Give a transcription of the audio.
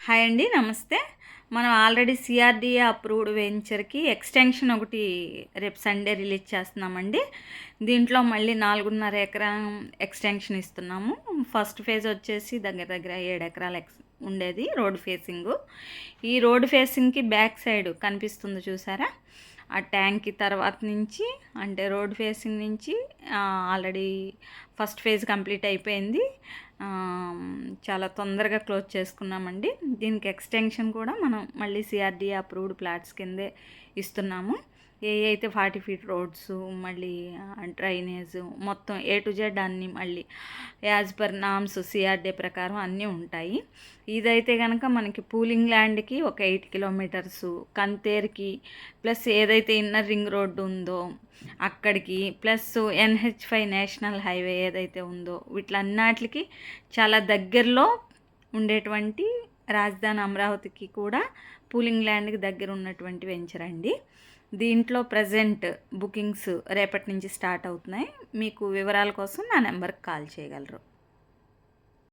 Hi అండి, నమస్తే. మనం ఆల్రెడీ సిఆర్డిఏ అప్రూవ్డ్ వెంచర్కి ఎక్స్టెన్షన్ ఒకటి రేపు సండే రిలీజ్ చేస్తున్నామండి. దీంట్లో మళ్ళీ 4.5 ఎకరం ఎక్స్టెన్షన్ ఇస్తున్నాము. ఫస్ట్ ఫేజ్ వచ్చేసి దగ్గర దగ్గర 7 ఎకరాలు ఉండేది రోడ్ ఫేసింగు. ఈ రోడ్ ఫేసింగ్కి బ్యాక్ సైడ్ కనిపిస్తుంది చూసారా, ఆ ట్యాంక్కి తర్వాత నుంచి అంటే రోడ్ ఫేసింగ్ నుంచి ఆల్రెడీ ఫస్ట్ ఫేజ్ కంప్లీట్ అయిపోయింది. చాలా తొందరగా క్లోజ్ చేసుకున్నామండి. దీనికి ఎక్స్టెన్షన్ కూడా మనం మళ్ళీ సిఆర్డిఏ అప్రూవ్డ్ ప్లాట్స్ కిందే ఇస్తున్నాము. ఏ అయితే 40 ఫీట్ రోడ్స్, మళ్ళీ డ్రైనేజ్ మొత్తం ఏ టు జెడ్ అన్నీ మళ్ళీ యాజ్ పర్ నామ్స్ సిఆర్డిఏ ప్రకారం అన్నీ ఉంటాయి. ఇదైతే కనుక మనకి పూలింగ్ ల్యాండ్కి ఒక 8 కిలోమీటర్సు, కంతేర్కి ప్లస్ ఏదైతే ఇన్నర్ రింగ్ రోడ్డు ఉందో అక్కడికి, ప్లస్ NH5 నేషనల్ హైవే ఏదైతే ఉందో వీటిలన్నిటికి చాలా దగ్గరలో ఉండేటువంటి రాజధాని అమరావతికి కూడా పూలింగ్ ల్యాండ్కి దగ్గర ఉన్నటువంటి వెంచర్ అండి. దీంట్లో ప్రజెంట్ బుకింగ్స్ రేపటి నుంచి స్టార్ట్ అవుతున్నాయి. మీకు వివరాల కోసం నా నెంబర్కి కాల్ చేయగలరు.